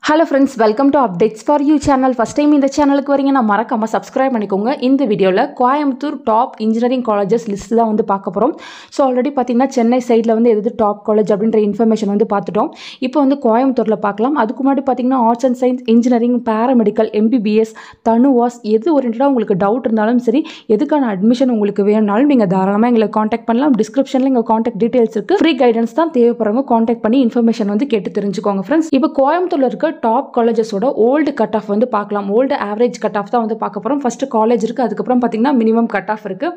Hello friends, welcome to Updates for You channel. First time in the channel ku varinga na marakama subscribe பண்ணிக்கோங்க. இந்த வீடியோல Coimbatore top engineering colleges list தான் வந்து பார்க்க போறோம். So already பாத்தீங்கன்னா சென்னை சைடுல வந்து எது டாப் காலேஜ் அப்படிங்கற இன்ஃபர்மேஷன் வந்து பார்த்துட்டோம். இப்போ வந்து கோயம்புத்தூர்ல பார்க்கலாம். அதுக்கு முன்னாடி பாத்தீங்கன்னா arts and science, engineering, paramedical, MBBS, TANUVAS எது ஓரியண்டடா உங்களுக்கு டவுட் இருந்தாலும் சரி, எதுக்கான அட்மிஷன் உங்களுக்கு வேணும்னாலும் நீங்க தாராளமா எங்களை कांटेक्ट பண்ணலாம். டிஸ்கிரிப்ஷன்ல எங்க कांटेक्ट டீடைல்ஸ் இருக்கு. ஃப்ரீ கைடன்ஸ் தான் தேவைப்படுறவங்க कांटेक्ट பண்ணி இன்ஃபர்மேஷன் வந்து கேட்டு தெரிஞ்சுக்கோங்க फ्रेंड्स. இப்போ கோயம்புத்தூர்ல இருக்க டாப் காலேजेस ஓட ஓல்ட் கட் ஆஃப் வந்து பார்க்கலாம். ஓல்ட் ஆவரேஜ் கட் ஆஃப் தான் வந்து பார்க்க போறோம். ஃபர்ஸ்ட் காலேஜ் இருக்கு, அதுக்கு அப்புறம் பாத்தீங்கன்னா மினிமம் கட் ஆஃப் இருக்கு.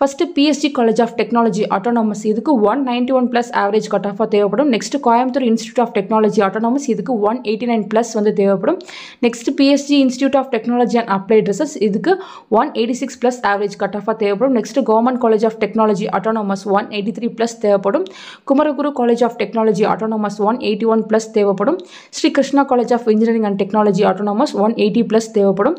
First PSG college of technology autonomous, இதுக்கு 191 பிளஸ் ஆவரேஜ் கட் ஆஃப் தேவைப்படும். Next Coimbatore institute of technology autonomous, இதுக்கு 189 பிளஸ் வந்து தேவைப்படும். Next PSG institute of technology and applied research, இதுக்கு 186 பிளஸ் ஆவரேஜ் கட் ஆஃப் தேவைப்படும். Next government college of technology autonomous 183 plus தேவைப்படும். Kumaraguru college of technology autonomous 181 plus தேவைப்படும். Sri Krishna college of engineering and technology autonomous 180 plus தேவைப்படும்.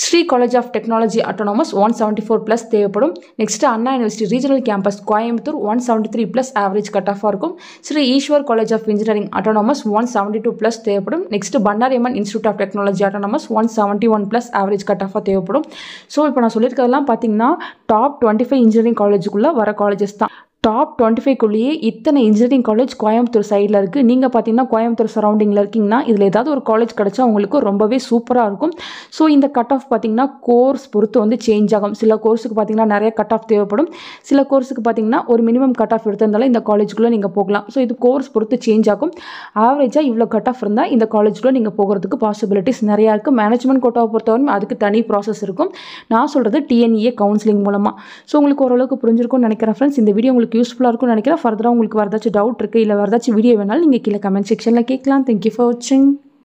Sri college of technology autonomous 174 plus தேவைப்படும். Next Anna university regional campus Coimbatore 173 plus average cut ஆஃபாக இருக்கும். Sri Eswar college of engineering autonomous 172 plus தேவைப்படும். Next Bannariamman institute of technology autonomous 171 plus average cut ஆஃபாக தேவைப்படும். So இப்போ நான் சொல்லியிருக்கிறதெல்லாம் பார்த்தீங்கன்னா டாப் 25 இன்ஜினியரிங் காலேஜுக்குள்ளே வர காலேஜஸ் தான். டாப் 25குள்ளேயே இத்தனை இன்ஜினியரிங் காலேஜ் கோயம்புத்தூர் சைடில் இருக்குது. நீங்கள் பார்த்தீங்கன்னா கோயம்புத்தூர் சரௌண்டிங்கில் இருக்கீங்கன்னா இதில் ஏதாவது ஒரு காலேஜ் கிடச்சா உங்களுக்கு ரொம்பவே சூப்பராக இருக்கும். ஸோ இந்த கட் ஆஃப் பார்த்தீங்கன்னா கோர்ஸ் பொறுத்து வந்து சேஞ்ச் ஆகும். சில கோர்ஸுக்கு பார்த்தீங்கன்னா நிறைய கட் ஆஃப் தேவைப்படும். சில கோர்ஸுக்கு பார்த்தீங்கன்னா ஒரு மினிமம் கட் ஆஃப் எடுத்திருந்தாலும் இந்த காலேஜுக்குள்ளே நீங்கள் போகலாம். ஸோ இது கோர்ஸ் பொறுத்து சேஞ்ச் ஆகும். ஆவரேஜாக இவ்வளோ கட் ஆஃப் இருந்தால் இந்த காலேஜுக்குள்ளே நீங்கள் போகிறதுக்கு பாசிபிலிட்டிஸ் நிறையா இருக்குது. மேனேஜ்மெண்ட் கோட்டாவை பொறுத்தவரைக்கும் அதுக்கு தனி ப்ராசஸ் இருக்கும். நான் சொல்கிறது TNEA கவுன்சிலிங் மூலமாக. ஸோ உங்களுக்கு ஓரளவுக்கு புரிஞ்சிருக்கும்னு நினைக்கிறேன் ஃப்ரெண்ட்ஸ். இந்த வீடியோ உங்களுக்கு யூஸ்ஃபுல்லாக இருக்கும்னு நினைக்கிறேன். ஃபர்தராக உங்களுக்கு வேறு ஏதாச்சும் டவுட் இருக்குது, இல்லை வேறு ஏதாச்சும் வீடியோ வேணாலும் நீங்கள் கீழே கமெண்ட் செக்ஷனில் கேட்கலாம். தேங்க்யூ ஃபார் வாட்சிங்.